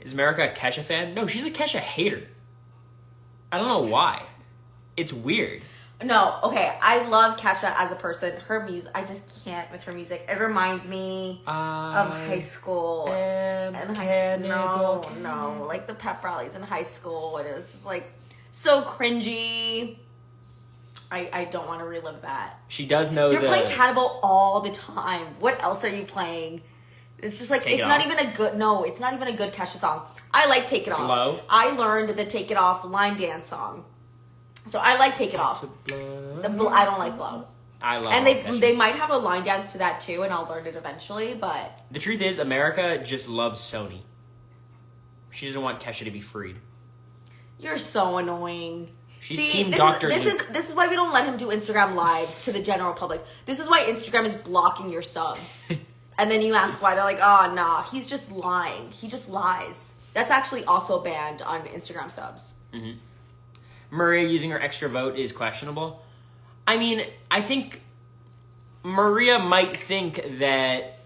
Is America a Kesha fan? No, she's a Kesha hater. I don't know why. It's weird. No, okay. I love Kesha as a person. Her music, I just can't with her music. It reminds me of high school. No. Like the pep rallies in high school. And it was just like so cringy. I don't want to relive that. She does know You're playing Cannibal all the time. What else are you playing? It's just like, it's not even a good Kesha song. I like Take It Off. Blow? I learned the Take It Off line dance song. So I like Take It Off. I don't like Blow. I love it. And they might have a line dance to that too, and I'll learn it eventually, but... The truth is, America just loves Sony. She doesn't want Kesha to be freed. You're so annoying. She's Team Dr. Luke. This is why we don't let him do Instagram lives to the general public. This is why Instagram is blocking your subs. And then you ask why, they're like, oh, nah, he's just lying. He just lies. That's actually also banned on Instagram subs. Mm-hmm. Maria using her extra vote is questionable. I mean, I think Maria might think that...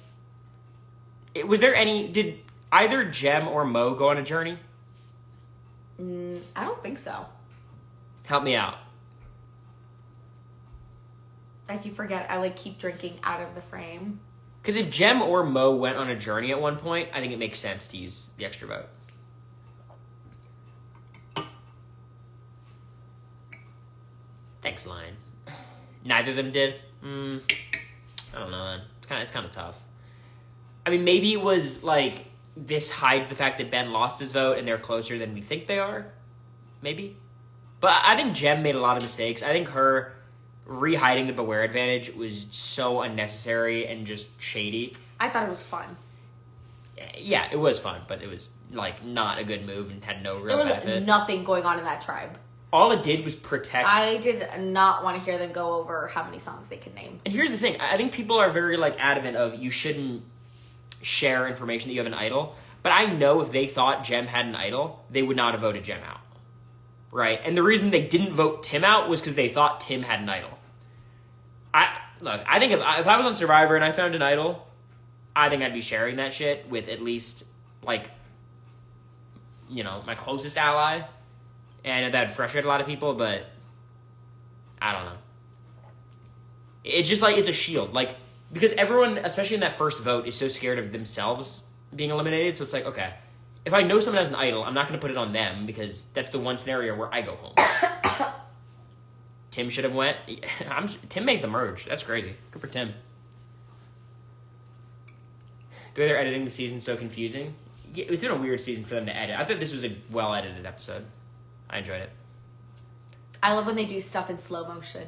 Did either Jem or Mo go on a journey? I don't think so. Help me out. I keep forget. I keep drinking out of the frame. Because if Jem or Mo went on a journey at one point, I think it makes sense to use the extra vote. Thanks, Lion. Neither of them did. I don't know, man. It's kind of tough. I mean, maybe it was like this hides the fact that Ben lost his vote and they're closer than we think they are. Maybe. But I think Jem made a lot of mistakes. I think her re-hiding the Beware advantage was so unnecessary and just shady. I thought it was fun. Yeah, it was fun, but it was not a good move and had no real benefit. There was nothing going on in that tribe. All it did was protect... I did not want to hear them go over how many songs they could name. And here's the thing. I think people are very adamant of you shouldn't share information that you have an idol. But I know if they thought Jem had an idol, they would not have voted Jem out. Right? And the reason they didn't vote Tim out was because they thought Tim had an idol. I think if I was on Survivor and I found an idol, I think I'd be sharing that shit with at least, my closest ally. And I know that'd frustrate a lot of people, but I don't know. It's just it's a shield. Because everyone, especially in that first vote, is so scared of themselves being eliminated. So it's okay, if I know someone has an idol, I'm not going to put it on them because that's the one scenario where I go home. Tim should have went. Tim made the merge. That's crazy. Good for Tim. The way they're editing the season so confusing. Yeah, it's been a weird season for them to edit. I thought this was a well-edited episode. I enjoyed it. I love when they do stuff in slow motion.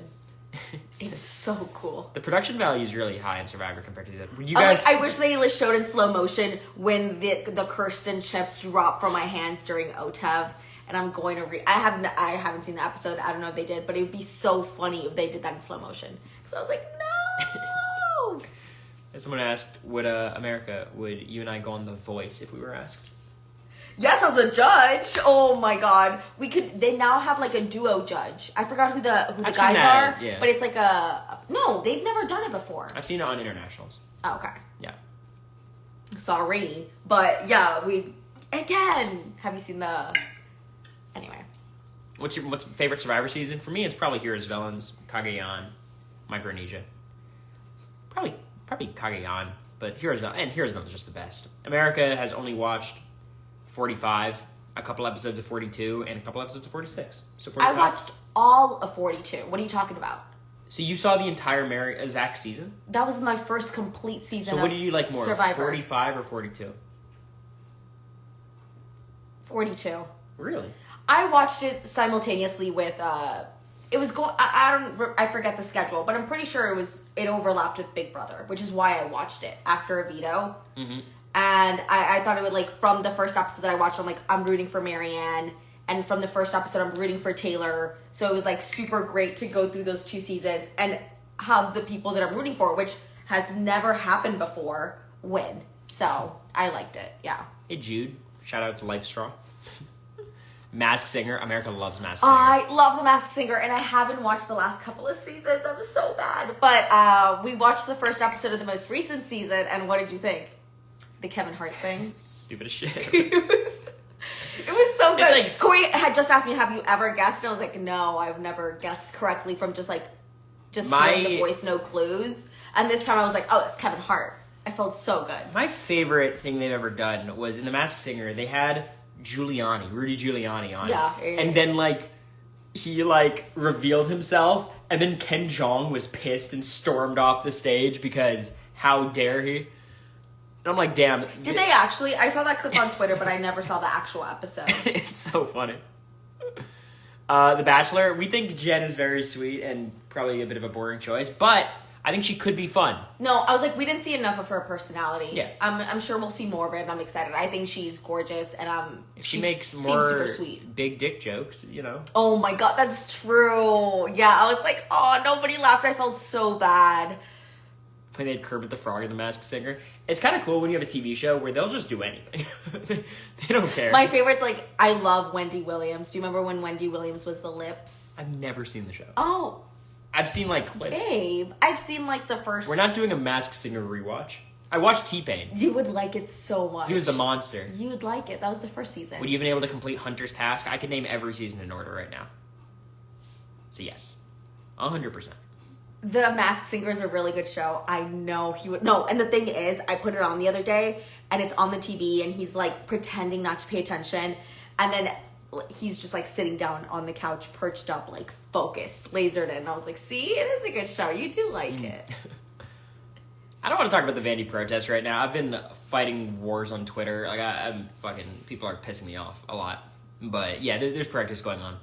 It's so cool. The production value is really high in Survivor compared to the... You guys... I wish they showed in slow motion when the Kirsten chip dropped from my hands during OTEV. And I'm going to I haven't seen the episode. I don't know if they did. But it would be so funny if they did that in slow motion. So I was like, no! As someone asked, would you and I go on The Voice if we were asked? Yes, as a judge. Oh my god, we could. They now have a duo judge. I forgot who the guys are, yeah. But it's no. They've never done it before. I've seen it on internationals. Oh, okay. Yeah. Sorry, but yeah, we again. Have you seen the? Anyway. What's your favorite Survivor season? For me, it's probably Heroes, Villains, Cagayan, Micronesia. Probably Cagayan, but Heroes Villains is just the best. America has only watched 45, a couple episodes of 42, and a couple episodes of 46. So 45. I watched all of 42. What are you talking about? So you saw the entire Zach season? That was my first complete season. So what do you like more, Survivor. 45 or 42? 42. Really? I watched it simultaneously with. It was going. I forget the schedule, but I'm pretty sure it overlapped with Big Brother, which is why I watched it after a veto. Mm-hmm. And I thought it would, from the first episode that I watched, I'm rooting for Marianne. And from the first episode, I'm rooting for Taylor. So it was, super great to go through those 2 seasons and have the people that I'm rooting for, which has never happened before, win. So I liked it, yeah. Hey, Jude. Shout out to Life Straw. Masked Singer. America loves Masked Singer. I love The Masked Singer, and I haven't watched the last couple of seasons. I'm so bad. But we watched the first episode of the most recent season, and what did you think? the Kevin Hart thing. Stupid as shit. It was so good. Like, Cory had just asked me, have you ever guessed? And I was like, no, I've never guessed correctly from just hearing the voice, no clues. And this time I was like, oh, it's Kevin Hart. I felt so good. My favorite thing they've ever done was in The Masked Singer, they had Rudy Giuliani on. Yeah. And then, he, revealed himself, and then Ken Jeong was pissed and stormed off the stage because how dare he? And I'm like, damn. Did they actually? I saw that clip on Twitter, but I never saw the actual episode. It's so funny. The Bachelor, we think Jen is very sweet and probably a bit of a boring choice, but I think she could be fun. No, I was like, we didn't see enough of her personality. Yeah. I'm sure we'll see more of it, and I'm excited. I think she's gorgeous, and if she makes more super sweet. Big dick jokes, Oh my god, that's true. Yeah, I was like, oh, nobody laughed. I felt so bad. When they had Kermit the Frog in The Masked Singer. It's kind of cool when you have a TV show where they'll just do anything. They don't care. My favorite's I love Wendy Williams. Do you remember when Wendy Williams was the Lips? I've never seen the show. Oh. I've seen clips. Babe, I've seen the first. We're not doing a Masked Singer rewatch. I watched T-Pain. You would like it so much. He was the monster. You would like it. That was the first season. Would you have been able to complete Hunter's Task? I could name every season in order right now. So yes, 100%. The Masked Singer is a really good show. I know he would. No, and the thing is, I put it on the other day, and it's on the TV, and he's pretending not to pay attention, and then he's just sitting down on the couch, perched up, focused, lasered in. And I was like, see, it is a good show. You do like it. I don't want to talk about the Vandy protests right now. I've been fighting wars on Twitter. I'm people are pissing me off a lot. But yeah, there's protests going on.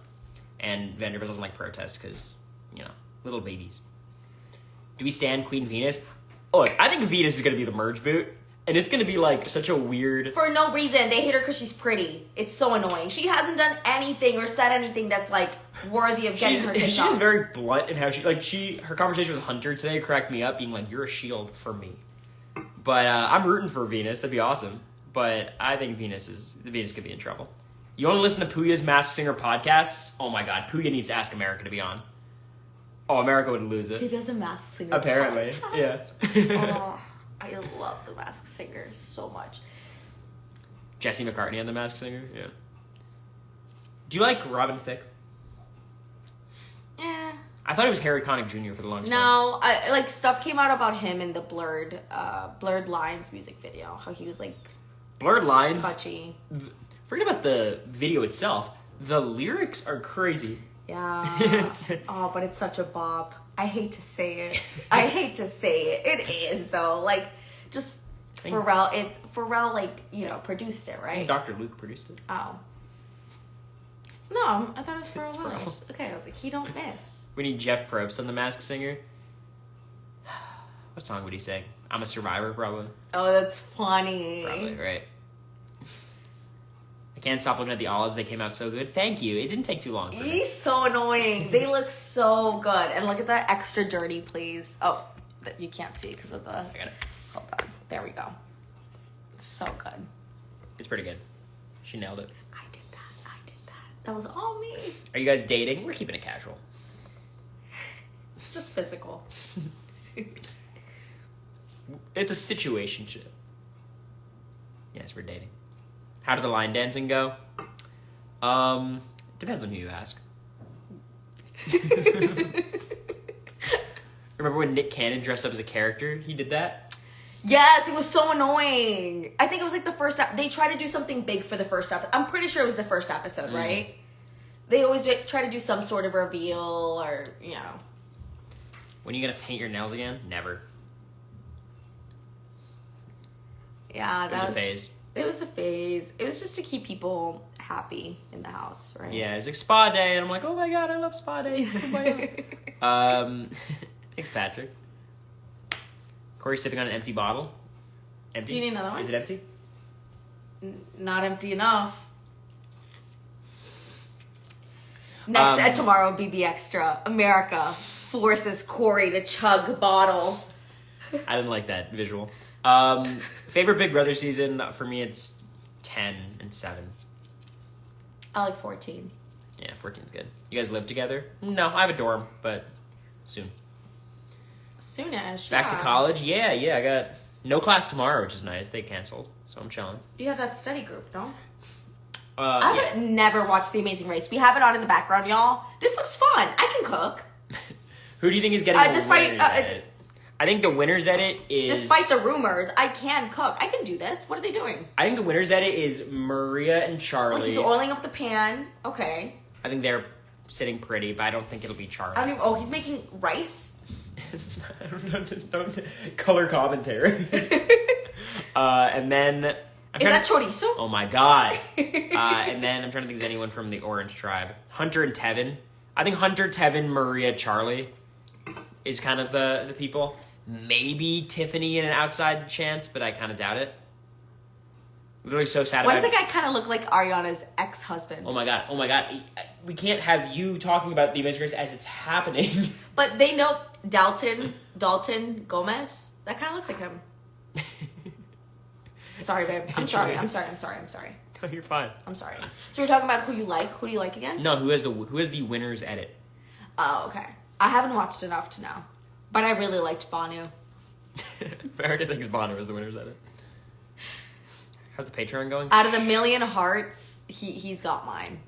And Vanderbilt doesn't like protests because, little babies. Do we stand Queen Venus? Look, I think Venus is going to be the merge boot. And it's going to be such a weird... For no reason. They hate her because she's pretty. It's so annoying. She hasn't done anything or said anything that's worthy of getting her kicked off. She's very blunt in how her conversation with Hunter today cracked me up, being you're a shield for me. But I'm rooting for Venus. That'd be awesome. But I think Venus could be in trouble. You want to listen to Puya's Masked Singer podcasts? Oh my god, Puya needs to ask America to be on. Oh, America would lose it. He does a Masked Singer apparently, podcast. Yeah. I love The Masked Singer so much. Jesse McCartney on The Masked Singer? Yeah. Do you like Robin Thicke? Yeah. I thought it was Harry Connick Jr. for the longest time. No, stuff came out about him in the Blurred Lines music video. How he was Blurred Lines? Touchy. Forget about the video itself. The lyrics are crazy. Yeah. But it's such a bop. I hate to say it. It is though. Just Pharrell produced it, right? Dr. Luke produced it. Oh. No, I thought it was Pharrell Williams. Okay, I was like, he don't miss. We need Jeff Probst on The Masked Singer. What song would he sing? I'm a Survivor, probably. Oh, that's funny. Probably, right. I can't stop looking at the olives. They came out so good. Thank you. It didn't take too long. He's so annoying. They look so good. And look at that extra dirty, please. Oh, you can't see because of the... I got it. Hold on. There we go. So good. It's pretty good. She nailed it. I did that. That was all me. Are you guys dating? We're keeping it casual. Just physical. It's a situationship. Yes, we're dating. How did the line dancing go? Depends on who you ask. Remember when Nick Cannon dressed up as a character? He did that? Yes, it was so annoying. I think it was the first... They tried to do something big for the first episode. I'm pretty sure it was the first episode, right? They always try to do some sort of reveal or, When are you going to paint your nails again? Never. Yeah, that was a phase. It was a phase. It was just to keep people happy in the house, right? Yeah, it's spa day, and I'm like, oh my god, I love spa day. Oh my god. Thanks, Patrick. Cory's sipping on an empty bottle. Empty? Do you need another one? Is it empty? Not empty enough. Next tomorrow, BB Extra. America forces Cory to chug a bottle. I didn't like that visual. Favorite Big Brother season, for me it's 10 and 7. I like 14. Yeah, 14's good. You guys live together? No, I have a dorm, but soon. Soonish, Back to college? Yeah, I got No class tomorrow, which is nice. They canceled, so I'm chilling. You have that study group, no? I've never watched The Amazing Race. We have it on in the background, y'all. This looks fun. I can cook. Who do you think is getting the winner's edit? I think the winner's edit is... Despite the rumors, I can cook. I can do this. What are they doing? I think the winner's edit is Maria and Charlie. Like he's oiling up the pan. Okay. I think they're sitting pretty, but I don't think it'll be Charlie. He's making rice? I don't know. Color commentary. And then... Is that chorizo? Oh my god. And then I'm trying to think if there's anyone from the Orange Tribe. Hunter and Tevin. I think Hunter, Tevin, Maria, Charlie is kind of the people. Maybe Tiffany in an outside chance, but I kind of doubt it. Literally so sad. Why does that guy kind of look like Ariana's ex-husband? Oh my god. We can't have you talking about the Amazing Race as it's happening. But they know Dalton Gomez. That kind of looks like him. Sorry, babe. I'm sorry. No, you're fine. I'm sorry. So we're talking about who you like. Who do you like again? No, who has the winner's edit? Oh, okay. I haven't watched enough to know, but I really liked Banu. America thinks Banu is the winner's edit. How's the Patreon going? Out of the 1,000,000 hearts, he's got mine.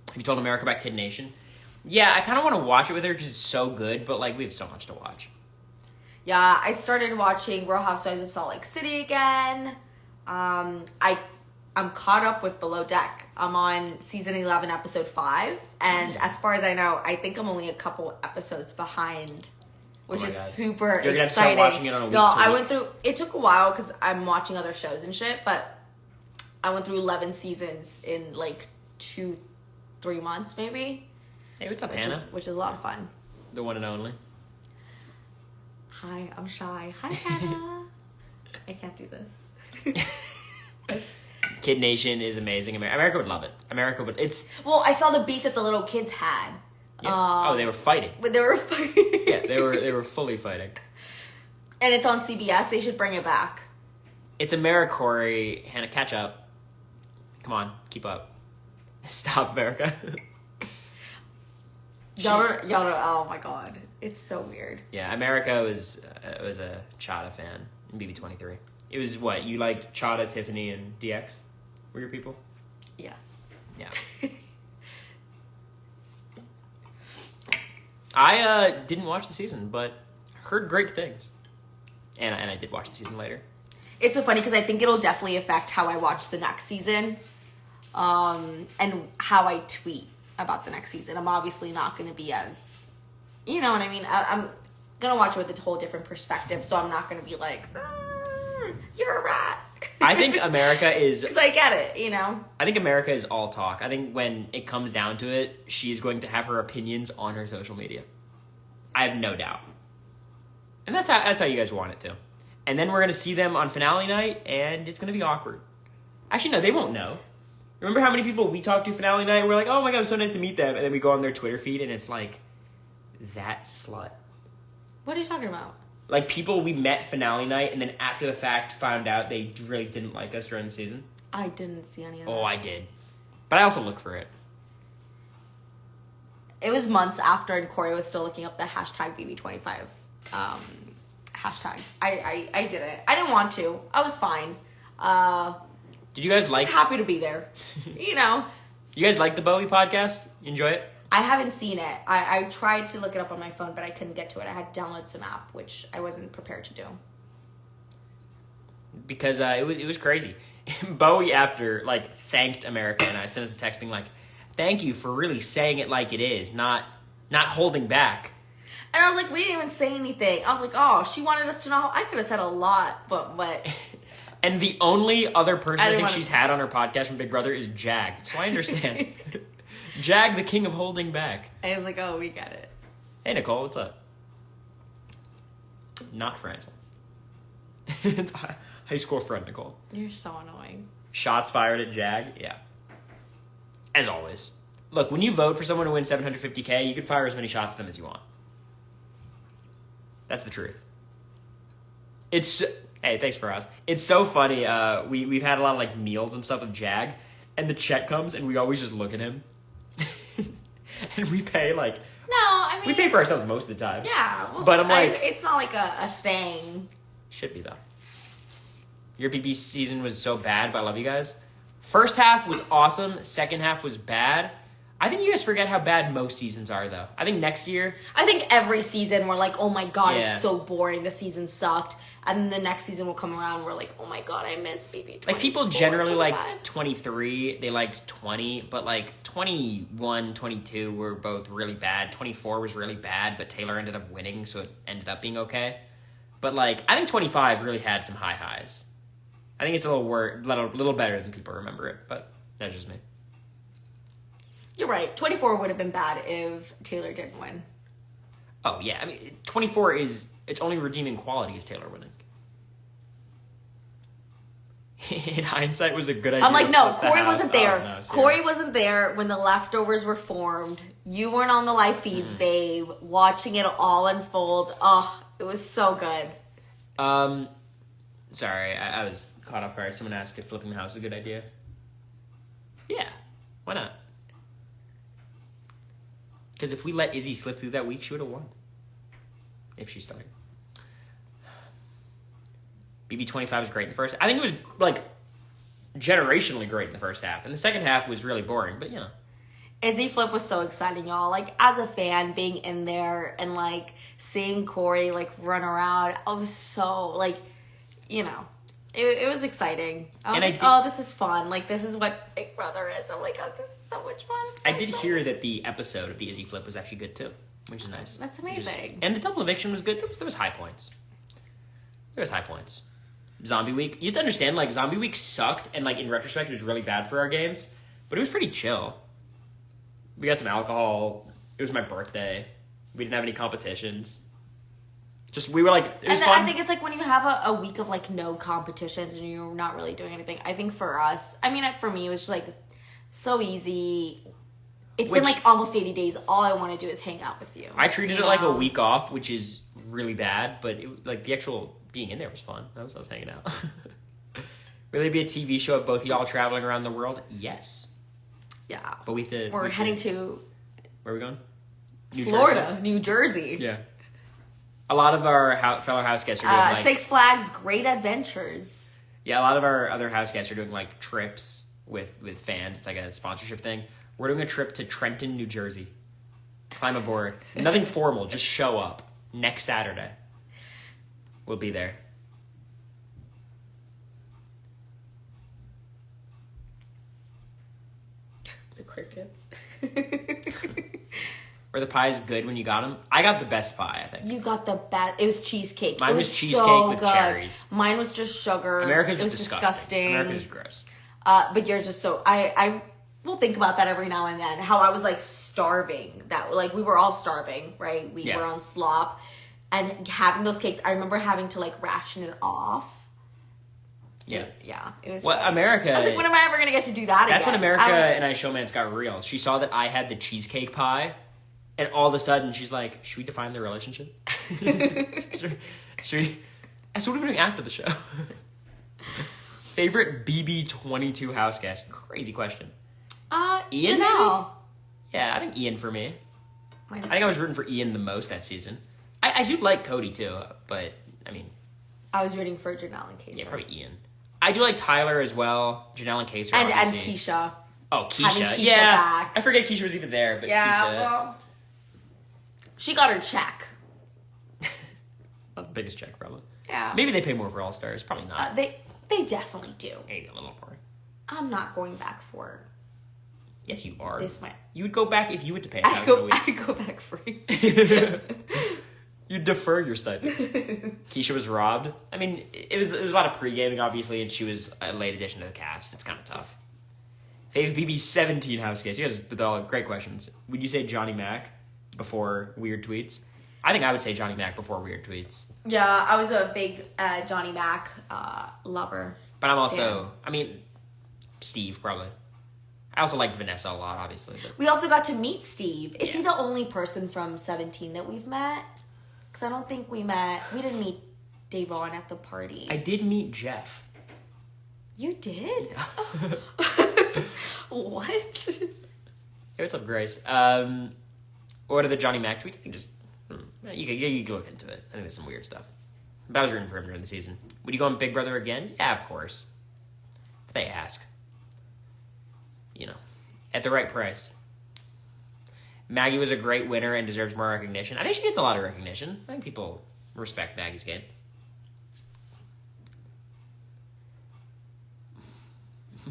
Have you told America about Kid Nation? Yeah, I kind of want to watch it with her because it's so good, but like we have so much to watch. Yeah, I started watching Real Housewives of Salt Lake City again. I'm caught up with Below Deck. I'm on season 11, episode 5, and as far as I know, I think I'm only a couple episodes behind, which is super exciting. You're gonna start watching it on a week. I went through. It took a while because I'm watching other shows and shit, but I went through 11 seasons in like 2-3 months, maybe. Hey, what's up, Hannah? Which is a lot of fun. The one and only. Hi, I'm shy. Hi, Hannah. I can't do this. Kid Nation is amazing. America would love it. Well, I saw the beef that the little kids had. Yeah. They were fighting. But they were fighting. Yeah, they were fully fighting. And it's on CBS. They should bring it back. It's America, Cory. Hannah, catch up. Come on, keep up. Stop, America. Oh my god. It's so weird. Yeah, America was a Chada fan in BB23. It was what? You liked Chada, Tiffany, and DX? Were your people? Yes. Yeah. I didn't watch the season, but heard great things. And I did watch the season later. It's so funny because I think it'll definitely affect how I watch the next season. And how I tweet about the next season. I'm obviously not going to be as... You know what I mean? I'm going to watch it with a whole different perspective, so I'm not going to be like, you're a rat. I think America is... Because I get it, you know? I think America is all talk. I think when it comes down to it, she's going to have her opinions on her social media. I have no doubt. And that's how you guys want it to. And then we're going to see them on finale night, and it's going to be awkward. Actually, no, they won't know. Remember how many people we talked to finale night, and we're like, oh my god, it was so nice to meet them, and then we go on their Twitter feed, and it's like... That slut. What are you talking about? Like people we met finale night and then after the fact found out they really didn't like us during the season. I didn't see any of that. Oh, I did. But I also look for it. It was months after and Cory was still looking up the hashtag BB25 hashtag. I did it. I didn't want to. I was fine. Did you guys like... I was happy to be there. You know. You guys like the Bowie podcast? You enjoy it? I haven't seen it. I tried to look it up on my phone, but I couldn't get to it. I had to download some app, which I wasn't prepared to do. Because it was crazy. Bowie, after, thanked America, and I sent us a text being like, thank you for really saying it like it is, not holding back. And I was like, we didn't even say anything. I was like, oh, she wanted us to know. I could have said a lot, but what... And the only other person I think she's had on her podcast from Big Brother is Jag. So I understand. Jag, the king of holding back. I was like, oh, we get it. Hey, Nicole, what's up? Not friends. It's high school friend, Nicole. You're so annoying. Shots fired at Jag? Yeah. As always. Look, when you vote for someone to win $750K, you can fire as many shots at them as you want. That's the truth. Hey, thanks for us. It's so funny. We've had a lot of meals and stuff with Jag, and the check comes, and we always just look at him, and we pay No, I mean, we pay for ourselves most of the time. Yeah. But I'm like... It's not like a thing. Should be, though. Your BB season was so bad, but I love you guys. First half was awesome. Second half was bad. I think you guys forget how bad most seasons are, though. I think next year... I think every season we're like, oh my God, it's so boring. The season sucked. And then the next season will come around. We're like, oh my God, I miss BB 24. Like, people generally like 23. They like 20. But, like, 21, 22 were both really bad. 24 was really bad, but Taylor ended up winning, so it ended up being okay. But, like, I think 25 really had some high highs. I think it's a little better than people remember it, but that's just me. You're right. 24 would have been bad if Taylor didn't win. Oh, yeah. I mean, 24 is... Its only redeeming quality is Taylor winning. In hindsight, was a good idea. I'm like, no, Cory wasn't there. Oh, no, Cory wasn't there when the leftovers were formed. You weren't on the live feeds, babe, watching it all unfold. Oh, it was so good. Sorry, I was caught off guard. Someone asked if flipping the house is a good idea. Yeah, why not? Because if we let Izzy slip through that week, she would have won. If she started. BB25 was great in the first. I think it was, like, generationally great in the first half. And the second half was really boring, but, you know. Izzy Flip was so exciting, y'all. Like, as a fan, being in there and, like, seeing Cory, like, run around, I was so, like, you know, it was exciting. I was oh, this is fun. Like, this is what Big Brother is. I'm like, oh, this is so much fun. I did hear that the episode of the Izzy Flip was actually good, too, which is nice. That's amazing. And the double eviction was good. There was high points. There was high points. Zombie Week. You have to understand, like, Zombie Week sucked, and, like, in retrospect, it was really bad for our games, but it was pretty chill. We got some alcohol. It was my birthday. We didn't have any competitions. Just, we were like, it was fun. I think it's like when you have a week of, like, no competitions and you're not really doing anything. I think for us, I mean, for me, it was just, like, so easy. It's been, like, almost 80 days. All I want to do is hang out with you. I treated it like a week off, which is really bad, but, like, the actual being in there was fun. I was hanging out. Will there be a TV show of both y'all traveling around the world? Yes. Yeah. But we have to... We're heading to... Where are we going? Florida, New Jersey. Yeah. A lot of our fellow house guests are doing, like... Six Flags Great Adventures. Yeah, a lot of our other house guests are doing, like, trips with fans. It's like a sponsorship thing. We're doing a trip to Trenton, New Jersey. Climb aboard. Nothing formal. Just show up. Next Saturday. We'll be there. The crickets. Were the pies good when you got them? I got the best pie, I think. You got the best. It was cheesecake. Mine was cheesecake with cherries. Mine was just sugar. America's was disgusting. America's gross. But yours was so... I will think about that every now and then. How I was, like, starving. That, like, we were all starving, right? We were on slop. And having those cakes, I remember having to, like, ration it off. Yeah. Yeah. It was fun. America... I was like, when am I ever going to get to do that again? That's when America and I Showmance got real. She saw that I had the cheesecake pie, and all of a sudden, she's like, should we define the relationship? should we... So what are we doing after the show? Favorite BB22 house guest? Crazy question. Ian, Janelle. Maybe? Yeah, I think Ian for me. I think I was rooting for Ian the most that season. I do like Cody, too, but, I mean... I was rooting for Janelle and Kaysar. Yeah, probably Ian. I do like Tyler as well. Janelle and Kaysar, and Keisha. Oh, Keisha. Keisha back. I forget Keisha was even there, but Keisha... well... She got her check. Not the biggest check, probably. Yeah. Maybe they pay more for All-Stars. Probably not. They definitely do. Maybe a little more. I'm not going back for... Yes, you are. This might... You would go back if you went to pay $1,000 a week. I'd go back free. You defer your stipend. Keisha was robbed. I mean, it was a lot of pre-gaming, obviously, and she was a late addition to the cast. It's kind of tough. Fave BB 17 house guest. You guys with all great questions. Would you say Johnny Mac before weird tweets? I think I would say Johnny Mac before weird tweets. Yeah, I was a big Johnny Mac lover. But I'm also, I mean, Steve probably. I also like Vanessa a lot, obviously. But. We also got to meet Steve. Is he the only person from 17 that we've met? Because I don't think we didn't meet Davon at the party. I did meet Jeff. You did? Yeah. What? Hey, what's up, Grace? What are the Johnny Mac tweets? You can look into it. I think there's some weird stuff. But I was rooting for him during the season. Would you go on Big Brother again? Yeah, of course. If they ask. At the right price. Maggie was a great winner and deserves more recognition. I think she gets a lot of recognition. I think people respect Maggie's game.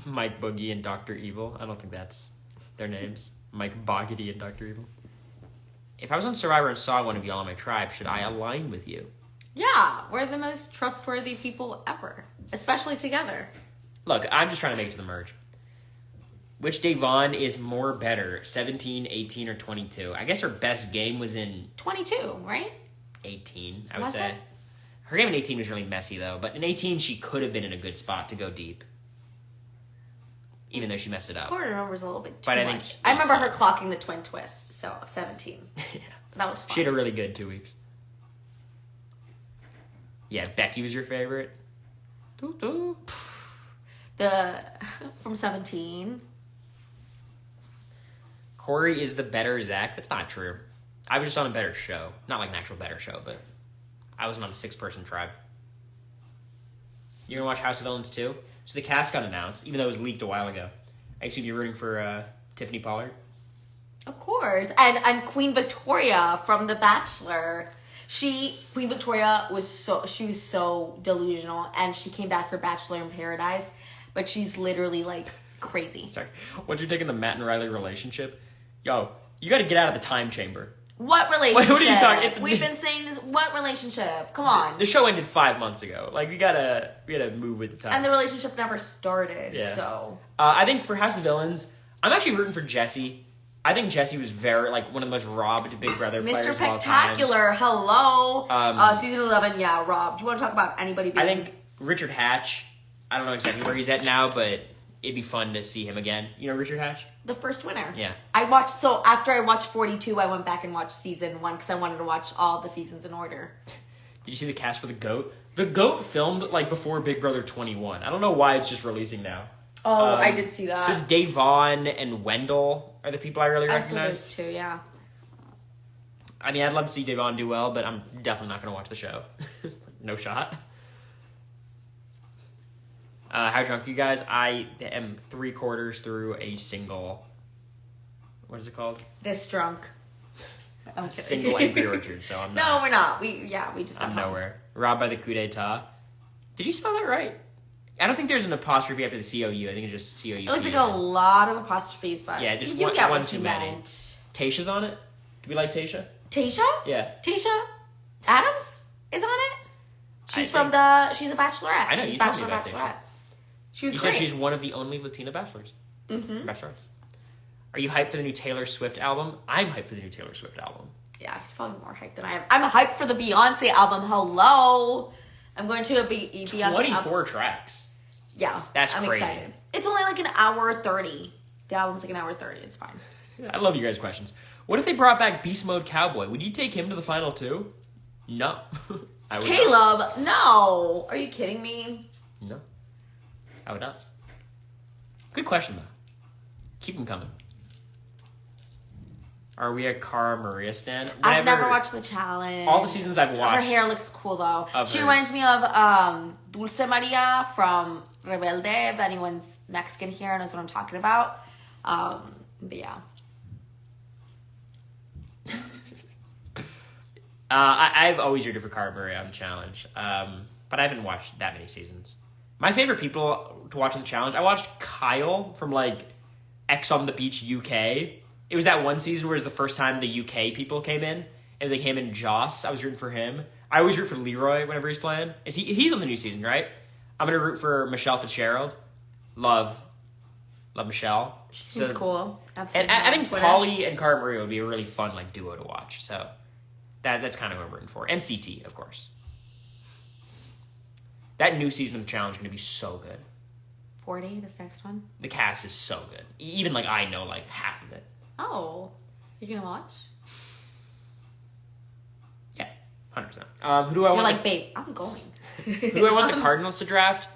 Mike Boogie and Dr. Evil. I don't think that's their names. Mike Boggedy and Dr. Evil. If I was on Survivor and saw one of y'all in my tribe, should I align with you? Yeah, we're the most trustworthy people ever. Especially together. Look, I'm just trying to make it to the merge. Which Devon is more better, 17, 18, or 22? I guess her best game was in... 22, right? 18, I would say. Her game in 18 was really messy, though. But in 18, she could have been in a good spot to go deep. Even though she messed it up. Cory remembers a little bit too much. I remember her clocking the twin twist, so 17. That was fun. She had a really good 2 weeks. Yeah, Becky was your favorite. From 17... Cory is the better Zach. That's not true. I was just on a better show. Not like an actual better show, but I wasn't on a 6-person tribe. You're going to watch House of Villains too? So the cast got announced, even though it was leaked a while ago. I assume you're rooting for Tiffany Pollard? Of course. And Queen Victoria from The Bachelor. Queen Victoria was so delusional, and she came back for Bachelor in Paradise, but she's literally like crazy. Sorry. What's your take on the Matt and Riley relationship? Yo, you got to get out of the time chamber. What relationship? What are you talking? We've been saying this. What relationship? Come on. The show ended 5 months ago. Like we gotta move with the times. And the relationship never started. Yeah. So I think for House of Villains, I'm actually rooting for Jesse. I think Jesse was very one of the most robbed Big Brother players Mr. of all time. Spectacular. Hello. Season 11. Yeah, robbed. Do you want to talk about anybody? I think Richard Hatch. I don't know exactly where he's at now, but it'd be fun to see him again. You know Richard Hatch? The first winner. Yeah. After I watched 42, I went back and watched season 1 because I wanted to watch all the seasons in order. Did you see the cast for The GOAT? The GOAT filmed before Big Brother 21. I don't know why it's just releasing now. Oh, I did see that. So it's Davon and Wendell are the people I really recognize. I saw those two, yeah. I mean, I'd love to see Davon do well, but I'm definitely not going to watch the show. No shot. How drunk are you guys? I am 3/4 through a single... What is it called? This drunk. I'm single Angry Orchard, so I'm not... No, we're not. We just got I'm home. nowhere. Robbed by the coup d'etat. Did you spell that right? I don't think there's an apostrophe after the C-O-U. I think it's just C-O-U. It looks like a lot of apostrophes, but... Yeah, just one too many. Tayshia's on it? Do we like Tayshia? Tayshia? Yeah. Tayshia Adams is on it? She's a bachelorette. I know, she's you told me about bachelorette. Tayshia. She was You great. said she's one of the only Latina bachelors. Mm-hmm. Bachelorettes. Are you hyped for the new Taylor Swift album? I'm hyped for the new Taylor Swift album. Yeah, he's probably more hyped than I am. I'm hyped for the Beyonce album. Hello. I'm going to a Beyonce 24 tracks. Yeah. That's I'm crazy. excited. It's only like an hour 30. The album's like an hour 30. It's fine. I love you guys' questions. What if they brought back Beast Mode Cowboy? Would you take him to the final two? No. I would Caleb, not. no. Are you kidding me? No. I would not. Good question, though. Keep them coming. Are we a Cara Maria stan? I've never watched The Challenge. All the seasons I've watched. Her hair looks cool, though. She reminds me of Dulce Maria from Rebelde. If anyone's Mexican here knows what I'm talking about. But yeah. I've always rooted for Cara Maria on The Challenge. But I haven't watched that many seasons. My favorite people to watch on The Challenge, I watched Kyle from X on the Beach UK. It was that one season where it was the first time the UK people came in. It was him and Joss. I was rooting for him. I always root for Leroy whenever he's playing. He's on the new season, right? I'm going to root for Michelle Fitzgerald. Love Michelle. She's cool. And I think Pauly and Cara Maria would be a really fun duo to watch. So that's kind of what I'm rooting for. And CT, of course. That new season of The Challenge is going to be so good. 40, this next one? The cast is so good. Even I know half of it. Oh, you're going to watch? Yeah, 100%. Who do I want? You're babe, I'm going. Who do I want the Cardinals to draft?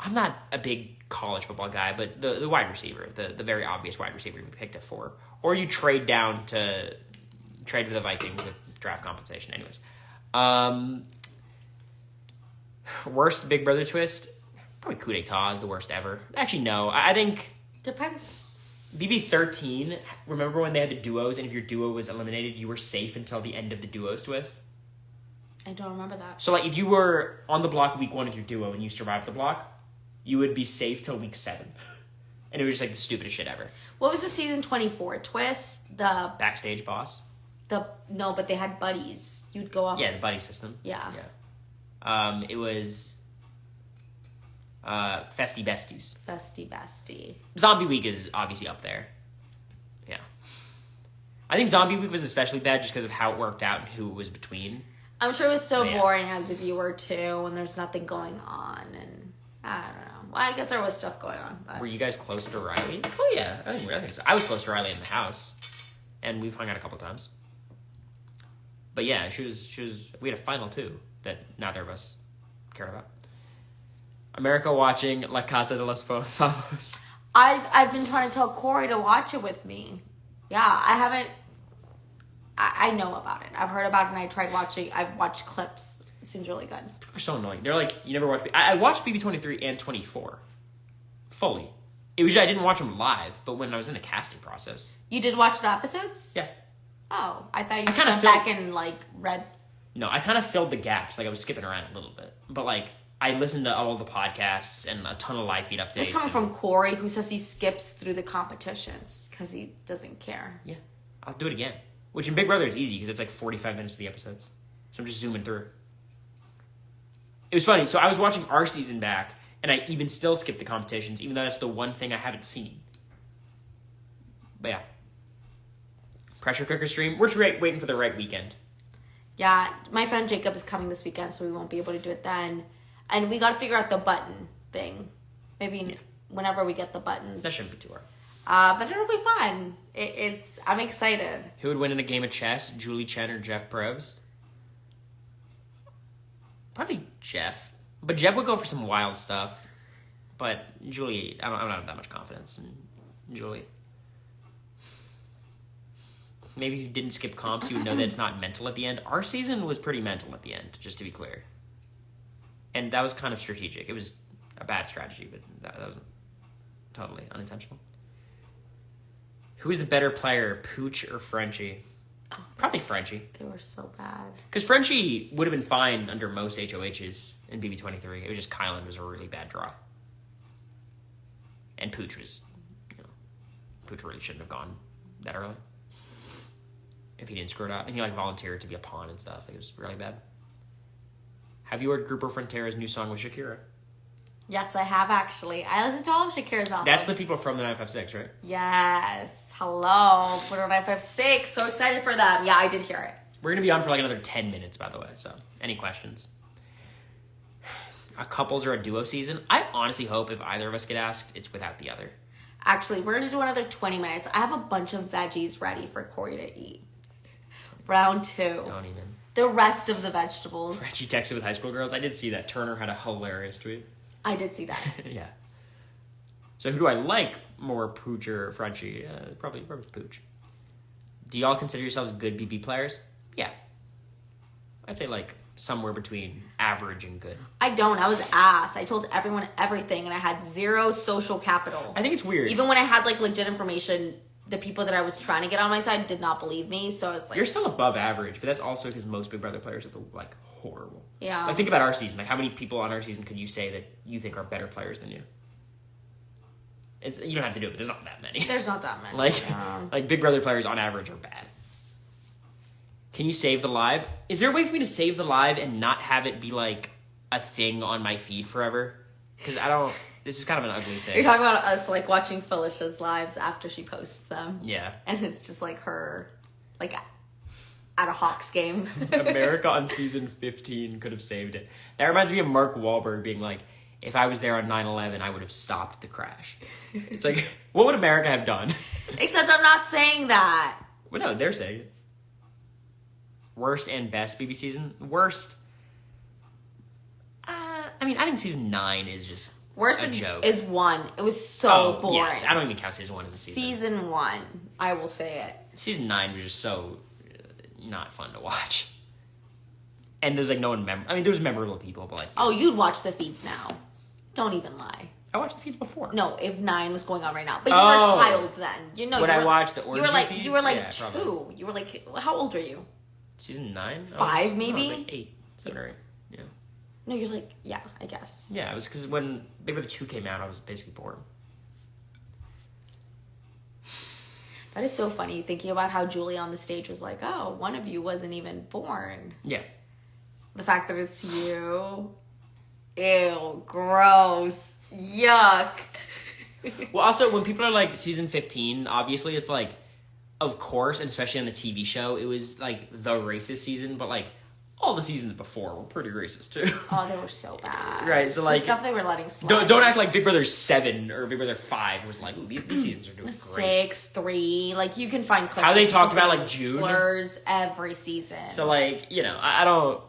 I'm not a big college football guy, but the wide receiver, the very obvious wide receiver we picked at 4. Or you trade down to trade for the Vikings with draft compensation. Anyways. Worst Big Brother twist? Probably coup d'etat is the worst ever. Actually, no. I think... Depends. BB13, remember when they had the duos, and if your duo was eliminated, you were safe until the end of the duos twist? I don't remember that. So, like, if you were on the block week 1 with your duo and you survived the block, you would be safe till week 7. And it was just, like, the stupidest shit ever. What was the season 24 twist? The... Backstage boss? No, but they had buddies. You'd go up... Yeah, the buddy system. Yeah. It was... Festy Besties. Festy Bestie. Zombie Week is obviously up there. Yeah. I think Zombie Week was especially bad just because of how it worked out and who it was between. I'm sure it was so boring as a viewer too, when there's nothing going on, and I don't know. Well, I guess there was stuff going on. But... Were you guys close to Riley? Oh yeah, I think so. I was close to Riley in the house, and we've hung out a couple times. But yeah, she was. We had a final too that neither of us cared about. America watching La Casa de los Famosos. I've been trying to tell Cory to watch it with me. Yeah, I haven't. I know about it. I've heard about it, and I tried watching. I've watched clips. It seems really good. People are so annoying. They're like, you never watch. I watched BB23 and 24 fully. It was I didn't watch them live, but when I was in the casting process. You did watch the episodes? Yeah. Oh, I thought you went back and like read. No, I kind of filled the gaps. Like I was skipping around a little bit, but like I listened to all the podcasts and a ton of live feed updates. It's coming from Cory, who says he skips through the competitions because he doesn't care. Yeah, I'll do it again. Which in Big Brother it's easy because it's like 45 minutes of the episodes, so I'm just zooming through. It was funny. So I was watching our season back, and I even still skipped the competitions, even though that's the one thing I haven't seen. But yeah. Pressure cooker stream. We're waiting for the right weekend. Yeah, my friend Jacob is coming this weekend, so we won't be able to do it then. And we got to figure out the button thing. Maybe whenever we get the buttons. That shouldn't be too hard. But it'll be fun. I'm excited. Who would win in a game of chess? Julie Chen or Jeff Probst? Probably Jeff. But Jeff would go for some wild stuff. But Julie, I don't have that much confidence in Julie. Maybe if you didn't skip comps, you would know that it's not mental at the end. Our season was pretty mental at the end, just to be clear. And that was kind of strategic. It was a bad strategy, but that wasn't totally unintentional. Who is the better player, Pooch or Frenchie? Oh, probably Frenchie. They were so bad. Because Frenchie would have been fine under most HOHs in BB23. It was just Kylan was a really bad draw. And Pooch was, Pooch really shouldn't have gone that early. If he didn't screw it up. And he volunteered to be a pawn and stuff. It was really bad. Have you heard Grupo Frontera's new song with Shakira? Yes, I have actually. I listen to all of Shakira's albums. That's the people from the 956, right? Yes. Hello. Put on 956. So excited for them. Yeah, I did hear it. We're going to be on for another 10 minutes, by the way. So, any questions? A couples or a duo season? I honestly hope if either of us get asked, it's without the other. Actually, we're going to do another 20 minutes. I have a bunch of veggies ready for Cory to eat. Round 2. Don't even. The rest of the vegetables. Reggie texted with high school girls. I did see that. Turner had a hilarious tweet. I did see that. Yeah. So who do I like more, Pooch or Frenchie? Probably Pooch. Do y'all consider yourselves good BB players? Yeah. I'd say somewhere between average and good. I don't. I was ass. I told everyone everything, and I had zero social capital. I think it's weird. Even when I had legit information, the people that I was trying to get on my side did not believe me. So I was like, you're still above average, but that's also because most Big Brother players are horrible. Yeah. Think about our season. How many people on our season could you say that you think are better players than you? You don't have to do it, but there's not that many. There's not that many. Big Brother players on average are bad. Can you save the live? Is there a way for me to save the live and not have it be a thing on my feed forever? Because I don't. This is kind of an ugly thing. You're talking about us watching Felicia's lives after she posts them. Yeah. And it's just her at a Hawks game. America on season 15 could have saved it. That reminds me of Mark Wahlberg being if I was there on 9/11, I would have stopped the crash. It's what would America have done? Except I'm not saying that. Well, no, they're saying it. Worst and best BB season? Worst. I think season 9 is just worst a joke. Is 1. It was so boring. Yeah, I don't even count season 1 as a season. Season 1, I will say it. Season 9 was just so not fun to watch. And there's like no one there's memorable people, but like you'd watch the feeds now. Don't even lie. I watched the feeds before. No, if 9 was going on right now, but you were a child then. When I watched the origin feeds, you were like yeah, 2. probably. You were like, how old are you? Season 9, 5 maybe. I was like 8, 7 or 8. Yeah. No, you're like I guess. Yeah, it was because when Big Brother 2 came out, I was basically born. That is so funny thinking about how Julie on the stage was like, "Oh, one of you wasn't even born." Yeah. The fact that it's you. Ew, gross. Yuck. Well, also, when people are like season 15, obviously it's like, of course, and especially on the TV show, it was like the racist season, but like all the seasons before were pretty racist too. Oh, they were so bad. Right, so like... the stuff they were letting slide. Don't act like Big Brother 7 or Big Brother 5 was like, ooh, these seasons are doing great. 6, 3, like you can find clips. How they talked about like June. Slurs every season. So like, I don't...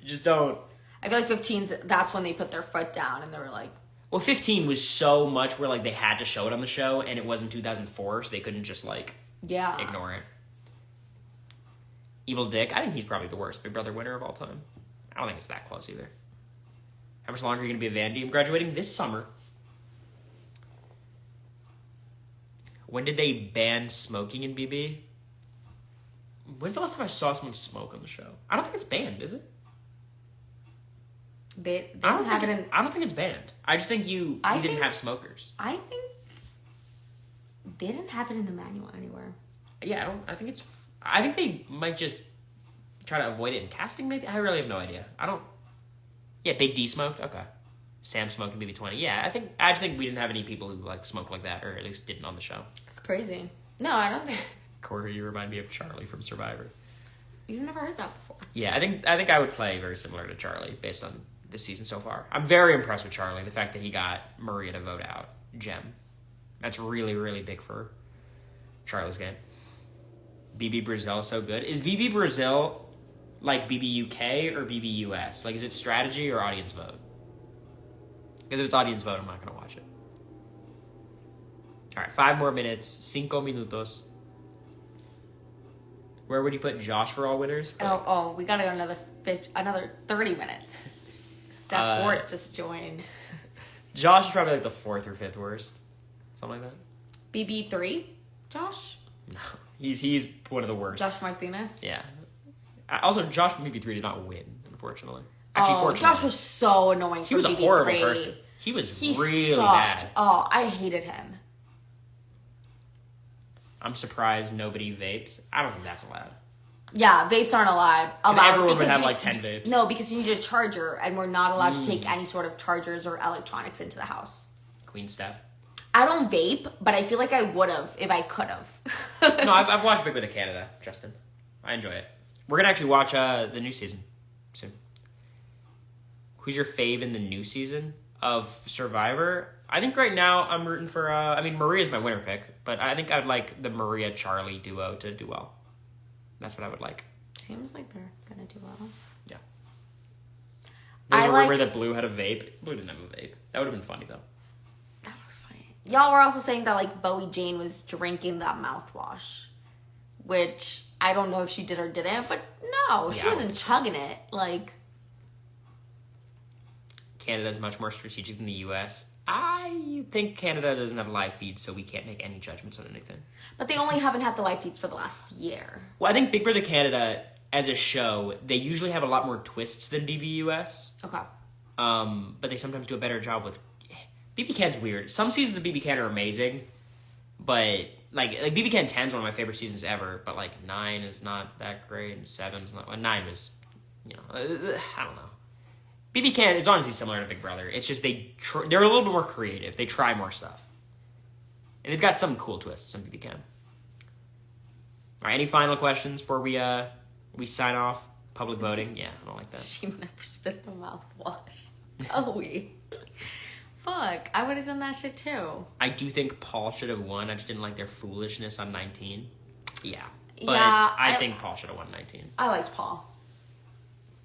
Just don't... I feel like 15's, that's when they put their foot down and they were like... Well, 15 was so much where like they had to show it on the show and it wasn't 2004, so they couldn't just like... ignore it. Evil Dick, I think he's probably the worst Big Brother winner of all time. I don't think it's that close either. How much longer are you going to be a Vandy? I'm graduating this summer. When did they ban smoking in BB? When's the last time I saw someone smoke on the show? I don't think it's banned, is it? They don't have it in... I don't think it's banned. I just think you didn't have smokers. I think they didn't have it in the manual anywhere. Yeah, I think they might just try to avoid it in casting, maybe? I really have no idea. Yeah, Big D smoked? Okay. Sam smoked in BB 20. Yeah, I just think we didn't have any people who like smoked like that, or at least didn't on the show. It's crazy. No, I don't think... Cory, you remind me of Charlie from Survivor. You've never heard that before. Yeah, I think I would play very similar to Charlie based on this season so far. I'm very impressed with Charlie. The fact that he got Maria to vote out Jem. That's really, really big for Charlie's game. BB Brazil is so good. Is BB Brazil like BB UK or BB US? Like, is it strategy or audience vote? Because if it's audience vote, I'm not going to watch it. All right, 5 more minutes. 5 minutos. Where would you put Josh for all winners? We got to go another 30 minutes. Steph Fort just joined. Josh is probably like the 4th or 5th worst. Something like that. BB3? Josh? No. He's one of the worst. Josh Martinez? Yeah. Also, Josh from BB3 did not win, unfortunately. Actually, fortunately. Josh was so annoying. He was a horrible person. He really sucked. bad. Oh, I hated him. I'm surprised nobody vapes. I don't think that's allowed. Yeah, vapes aren't allowed. Everyone would have like 10 vapes. No, because you need a charger, and we're not allowed to take any sort of chargers or electronics into the house. Queen Steph. I don't vape, but I feel like I would have if I could have. No, I've watched Big Brother Canada, Justin. I enjoy it. We're going to actually watch the new season soon. Who's your fave in the new season of Survivor? I think right now I'm rooting for... Maria's my winner pick, but I think I'd like the Maria-Charlie duo to do well. That's what I would like. Seems like they're going to do well. Yeah. There's a rumor that Blue had a vape. Blue didn't have a vape. That would have been funny, though. That was funny. Y'all were also saying that, like, Bowie Jane was drinking that mouthwash, which I don't know if she did or didn't, but no, she wasn't chugging it. Like... Canada's much more strategic than the U.S. I think Canada doesn't have live feeds, so we can't make any judgments on anything. But they only haven't had the live feeds for the last year. Well, I think Big Brother Canada, as a show, they usually have a lot more twists than BBUS. Okay. But they sometimes do a better job with... BB Can's weird. Some seasons of BB Can are amazing, but... Like BB Can 10 is one of my favorite seasons ever, but, 9 is not that great, and 7's not... 9 is, I don't know. BB Can, it's honestly similar to Big Brother. It's just they're a little bit more creative. They try more stuff. And they've got some cool twists on BB Can. All right, any final questions before we sign off? Public voting? Yeah, I don't like that. She never spit the mouthwash. Oh, fuck, I would have done that shit too. I do think Paul should have won. I just didn't like their foolishness on 19. Yeah. But I think Paul should have won 19. I liked Paul.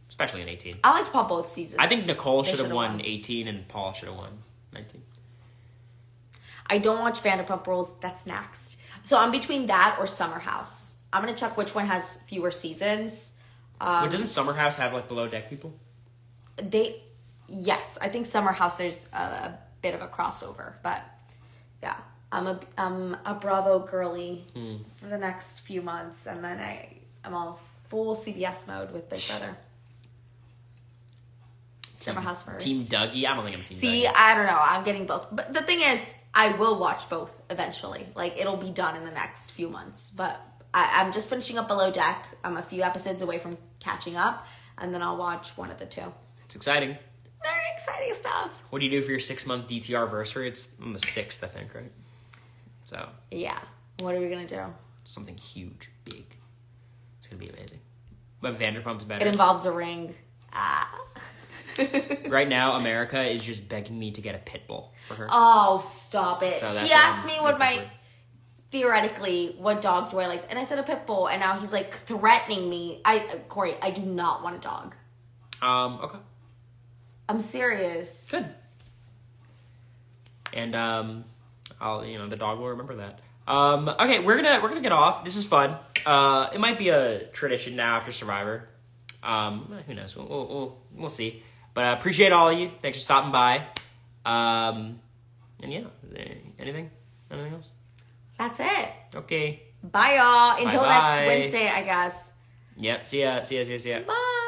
Especially in 18. I liked Paul both seasons. I think Nicole should have won 18 and Paul should have won 19. I don't watch Vanderpump Rules. That's next. So I'm between that or Summer House. I'm gonna check which one has fewer seasons. But doesn't Summer House have like below deck people? Yes, I think Summer House there's a bit of a crossover, but yeah, I'm a Bravo girly for the next few months, and then I'm all full CBS mode with Big Brother. Summer House first. Team Dougie? I don't think I'm Team Dougie. See, I don't know. I'm getting both. But the thing is, I will watch both eventually. Like, it'll be done in the next few months. But I'm just finishing up Below Deck. I'm a few episodes away from catching up. And then I'll watch one of the two. It's exciting. Very exciting stuff. What do you do for your 6-month DTR anniversary? It's on the 6th, I think, right? So. Yeah. What are we going to do? Something huge, big. It's going to be amazing. But Vanderpump's better. It involves a ring. Right now, America is just begging me to get a pit bull for her. Oh, stop it. So he asked me theoretically, what dog do I like? And I said a pit bull, and now he's like threatening me. Cory, I do not want a dog. Okay. I'm serious. Good. And the dog will remember that. Okay, we're gonna get off. This is fun. It might be a tradition now after Survivor. Who knows? We'll see. But appreciate all of you. Thanks for stopping by. And yeah, anything else? That's it. Okay. Bye, y'all. Until Bye-bye. next Wednesday, I guess. Yep. See ya. Bye.